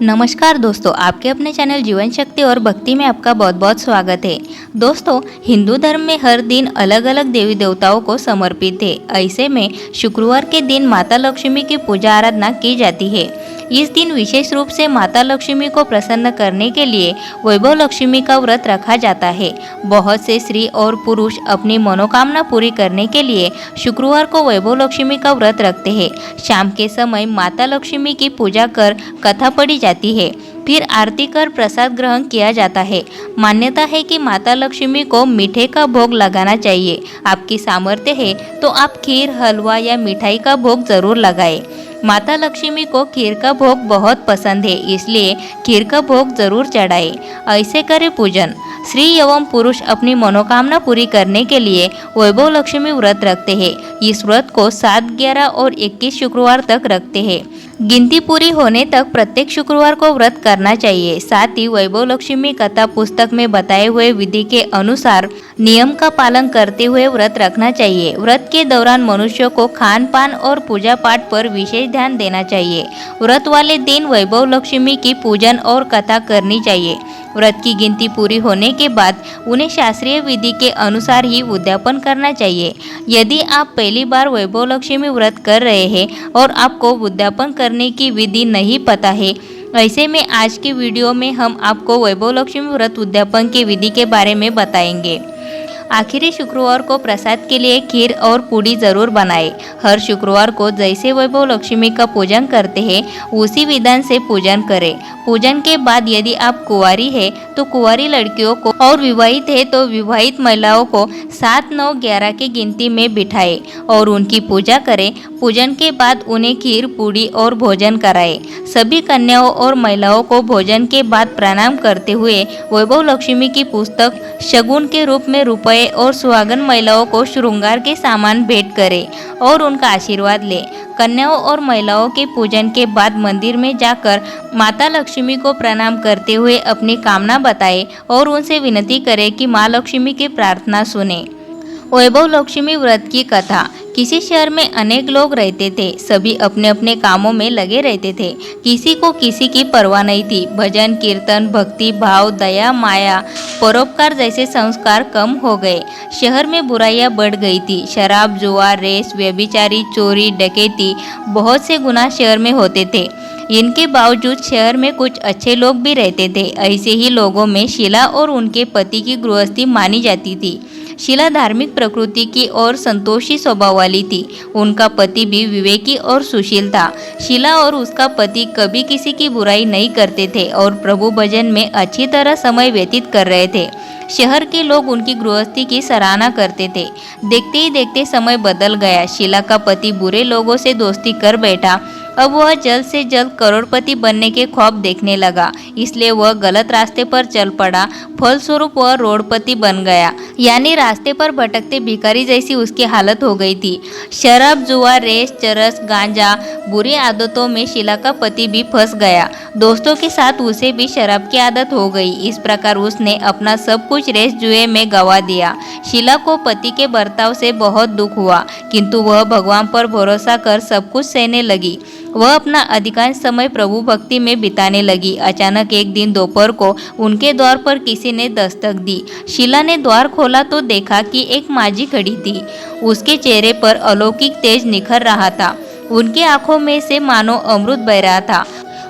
नमस्कार दोस्तों, आपके अपने चैनल जीवन शक्ति और भक्ति में आपका बहुत बहुत स्वागत है। दोस्तों, हिंदू धर्म में हर दिन अलग अलग देवी देवताओं को समर्पित है। ऐसे में शुक्रवार के दिन माता लक्ष्मी की पूजा आराधना की जाती है। इस दिन विशेष रूप से माता लक्ष्मी को प्रसन्न करने के लिए वैभव लक्ष्मी का व्रत रखा जाता है। बहुत से स्त्री और पुरुष अपनी मनोकामना पूरी करने के लिए शुक्रवार को वैभव लक्ष्मी का व्रत रखते हैं। शाम के समय माता लक्ष्मी की पूजा कर कथा पढ़ी जाती है, फिर आरती कर प्रसाद ग्रहण किया जाता है। मान्यता है कि माता लक्ष्मी को मीठे का भोग लगाना चाहिए। आपकी सामर्थ्य है तो आप खीर, हलवा या मिठाई का भोग जरूर लगाएं। माता लक्ष्मी को खीर का भोग बहुत पसंद है, इसलिए खीर का भोग जरूर चढ़ाएं। ऐसे करें पूजन। स्त्री एवं पुरुष अपनी मनोकामना पूरी करने के लिए वैभव लक्ष्मी व्रत रखते हैं। इस व्रत को 7, 11 और 21 शुक्रवार तक रखते हैं। गिनती पूरी होने तक प्रत्येक शुक्रवार को व्रत करना चाहिए। साथ ही वैभव लक्ष्मी कथा पुस्तक में बताए हुए विधि के अनुसार नियम का पालन करते हुए व्रत रखना चाहिए। व्रत के दौरान मनुष्य को खान पान और पूजा पाठ पर विशेष ध्यान देना चाहिए। व्रत वाले दिन वैभव लक्ष्मी की पूजन और कथा करनी चाहिए। व्रत की गिनती पूरी होने के बाद उन्हें शास्त्रीय विधि के अनुसार ही उद्यापन करना चाहिए। यदि आप पहली बार वैभव लक्ष्मी व्रत कर रहे हैं और आपको उद्यापन करने की विधि नहीं पता है, ऐसे में आज की वीडियो में हम आपको वैभव लक्ष्मी व्रत उद्यापन की विधि के बारे में बताएंगे। आखिरी शुक्रवार को प्रसाद के लिए खीर और पूड़ी जरूर बनाएं। हर शुक्रवार को जैसे वैभव लक्ष्मी का पूजन करते हैं उसी विधान से पूजन करें। पूजन के बाद यदि आप कुंवारी है तो कुंवारी लड़कियों को और विवाहित है तो विवाहित महिलाओं को 7, 9, 11 की गिनती में बिठाएं और उनकी पूजा करें। पूजन के बाद उन्हें खीर, पूड़ी और भोजन कराएं। सभी कन्याओं और महिलाओं को भोजन के बाद प्रणाम करते हुए वैभव लक्ष्मी की पुस्तक शगुन के रूप में रुपए और सुहागन महिलाओं को श्रृंगार के सामान भेंट करें और उनका आशीर्वाद लें। कन्याओं और महिलाओं के पूजन के बाद मंदिर में जाकर माता लक्ष्मी को प्रणाम करते हुए अपनी कामना बताएं और उनसे विनती करें कि माँ लक्ष्मी की प्रार्थना सुने। वैभव लक्ष्मी व्रत की कथा। किसी शहर में अनेक लोग रहते थे। सभी अपने अपने कामों में लगे रहते थे। किसी को किसी की परवाह नहीं थी। भजन, कीर्तन, भक्ति भाव, दया, माया, परोपकार जैसे संस्कार कम हो गए। शहर में बुराइयां बढ़ गई थी। शराब, जुआ, रेस, व्यभिचारी, चोरी, डकैती, बहुत से गुनाह शहर में होते थे। इनके बावजूद शहर में कुछ अच्छे लोग भी रहते थे। ऐसे ही लोगों में शीला और उनके पति की गृहस्थी मानी जाती थी। शीला धार्मिक प्रकृति की और संतोषी स्वभाव वाली थी। उनका पति भी विवेकी और सुशील था। शीला और उसका पति कभी किसी की बुराई नहीं करते थे और प्रभु भजन में अच्छी तरह समय व्यतीत कर रहे थे। शहर के लोग उनकी गृहस्थी की सराहना करते थे। देखते ही देखते समय बदल गया। शीला का पति बुरे लोगों से दोस्ती कर बैठा। अब वह जल्द से जल्द करोड़पति बनने के ख्वाब देखने लगा, इसलिए वह गलत रास्ते पर चल पड़ा। फलस्वरूप वह रोडपति बन गया, यानी रास्ते पर भटकते भिखारी जैसी उसकी हालत हो गई थी। शराब, जुआ, रेस, चरस, गांजा, बुरी आदतों में शीला का पति भी फंस गया। दोस्तों के साथ उसे भी शराब की आदत हो गई। इस प्रकार उसने अपना सब कुछ रेस जुए में गंवा दिया। शीला को पति के बर्ताव से बहुत दुख हुआ, किंतु वह भगवान पर भरोसा कर सब कुछ सहने लगी। वह अपना अधिकांश समय प्रभु भक्ति में बिताने लगी। अचानक एक दिन दोपहर को उनके द्वार पर किसी ने दस्तक दी। शीला ने द्वार खोला तो देखा कि एक माझी खड़ी थी। उसके चेहरे पर अलौकिक तेज निखर रहा था। उनकी आंखों में से मानो अमृत बह रहा था।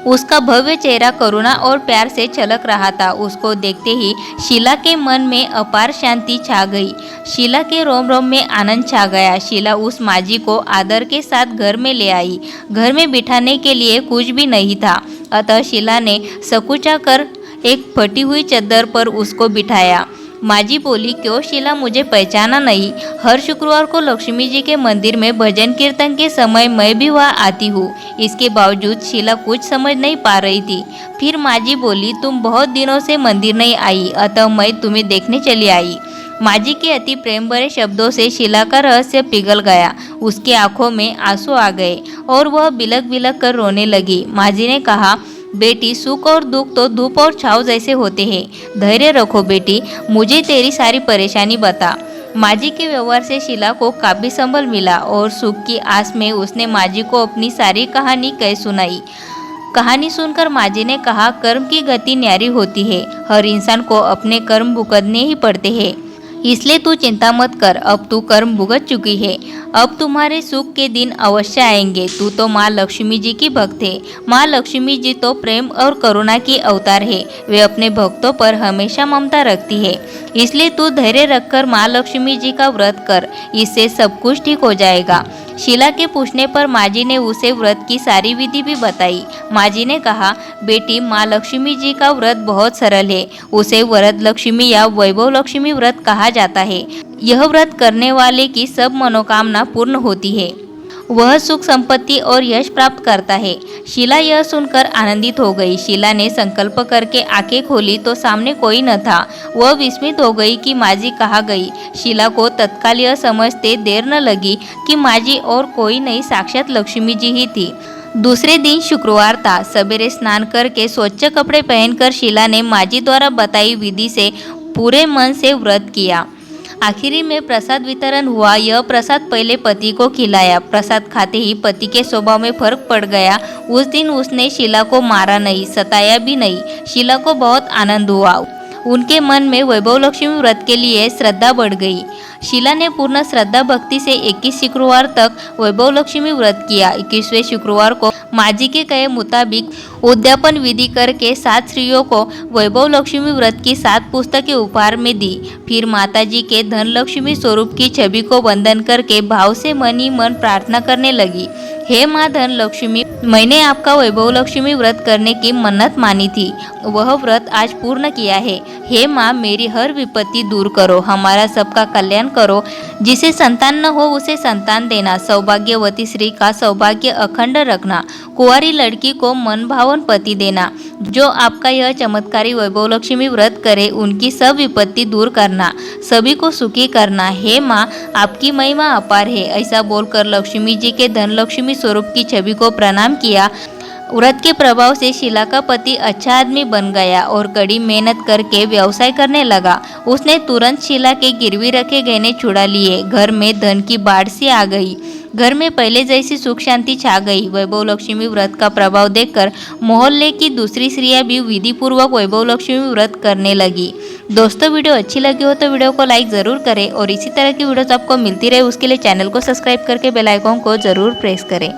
उसका भव्य चेहरा करुणा और प्यार से छलक रहा था। उसको देखते ही शीला के मन में अपार शांति छा गई। शीला के रोम रोम में आनंद छा गया। शीला उस माझी को आदर के साथ घर में ले आई। घर में बिठाने के लिए कुछ भी नहीं था, अतः शीला ने सकुचा कर एक फटी हुई चद्दर पर उसको बिठाया। माझी बोली, क्यों शीला, मुझे पहचाना नहीं? हर शुक्रवार को लक्ष्मी जी के मंदिर में भजन कीर्तन के समय मैं भी वहाँ आती हूँ। इसके बावजूद शीला कुछ समझ नहीं पा रही थी। फिर माझी बोली, तुम बहुत दिनों से मंदिर नहीं आई, अतः मैं तुम्हें देखने चली आई। माझी के अति प्रेम भरे शब्दों से शीला का रहस्य पिघल गया। उसकी आंखों में आंसू आ गए और वह बिलक बिलक कर रोने लगी। माझी ने कहा, बेटी, सुख और दुख तो धूप और छाँव जैसे होते हैं। धैर्य रखो बेटी, मुझे तेरी सारी परेशानी बता। माझी के व्यवहार से शीला को काफी संबल मिला और सुख की आस में उसने माझी को अपनी सारी कहानी कह सुनाई। कहानी सुनकर माँ जी ने कहा, कर्म की गति न्यारी होती है, हर इंसान को अपने कर्म भुगतने ही पड़ते हैं, इसलिए तू चिंता मत कर, अब तू कर्म भुगत चुकी है, अब तुम्हारे सुख के दिन अवश्य आएंगे। तू तो माँ लक्ष्मी जी की भक्त है। माँ लक्ष्मी जी तो प्रेम और करुणा की अवतार है, वे अपने भक्तों पर हमेशा ममता रखती है, इसलिए तू धैर्य रखकर माँ लक्ष्मी जी का व्रत कर, इससे सब कुछ ठीक हो जाएगा। शीला के पूछने पर माँ जी ने उसे व्रत की सारी विधि भी बताई। माँ जी ने कहा, बेटी, माँ लक्ष्मी जी का व्रत बहुत सरल है, उसे वरद लक्ष्मी या वैभव लक्ष्मी व्रत कहा जाता है। यह व्रत करने वाले की सब मनोकामना पूर्ण होती है, वह सुख संपत्ति और यश प्राप्त करता है। शीला यह सुनकर आनंदित हो गई। शीला ने संकल्प करके आंखें खोली तो सामने कोई न था। वह विस्मित हो गई कि माँ जी कहाँ गई। शीला को तत्काल यह समझते देर न लगी कि माँ जी और कोई नहीं, साक्षात लक्ष्मी जी ही थी। दूसरे दिन शुक्रवार था। सवेरे स्नान करके स्वच्छ कपड़े पहनकर शीला ने माँ जी द्वारा बताई विधि से पूरे मन से व्रत किया। आखिरी में प्रसाद वितरण हुआ। यह प्रसाद पहले पति को खिलाया। प्रसाद खाते ही पति के स्वभाव में फर्क पड़ गया। उस दिन उसने शीला को मारा नहीं, सताया भी नहीं। शीला को बहुत आनंद हुआ। उनके मन में वैभव लक्ष्मी व्रत के लिए श्रद्धा बढ़ गई। शीला ने पूर्ण श्रद्धा भक्ति से 21 शुक्रवार तक वैभव लक्ष्मी व्रत किया। 21वें शुक्रवार को माँ जी के कहे मुताबिक उद्यापन विधि करके 7 स्त्रियों को वैभव लक्ष्मी व्रत की 7 पुस्तकें उपहार में दी। फिर माता जी के धन लक्ष्मी स्वरूप की छवि को वंदन करके भाव से मन ही मन प्रार्थना करने लगी, हे माँ धन लक्ष्मी, मैंने आपका वैभव लक्ष्मी व्रत करने की मन्नत मानी थी, वह व्रत आज पूर्ण किया है। हे माँ, मेरी हर विपत्ति दूर करो, हमारा सबका कल्याण करो। जिसे संतान न हो उसे संतान देना, सौभाग्यवती स्त्री का सौभाग्य अखंड रखना, कुंवारी लड़की को मन भावन पति देना। जो आपका यह चमत्कारी वैभव लक्ष्मी व्रत करे उनकी सब विपत्ति दूर करना, सभी को सुखी करना। हे माँ, आपकी महिमा अपार है। ऐसा बोलकर लक्ष्मी जी के धन लक्ष्मी स्वरूप की छवि को प्रणाम किया। व्रत के प्रभाव से शीला का पति अच्छा आदमी बन गया और कड़ी मेहनत करके व्यवसाय करने लगा। उसने तुरंत शीला के गिरवी रखे गहने छुड़ा लिए। घर में धन की बाढ़ सी आ गई। घर में पहले जैसी सुख शांति छा गई। वैभव लक्ष्मी व्रत का प्रभाव देखकर मोहल्ले की दूसरी स्त्रियां भी विधि पूर्वक वैभव लक्ष्मी व्रत करने लगी। दोस्तों, वीडियो अच्छी लगी हो तो वीडियो को लाइक ज़रूर करें और इसी तरह की वीडियोस आपको मिलती रहे उसके लिए चैनल को सब्सक्राइब करके बेल आइकन को ज़रूर प्रेस करें।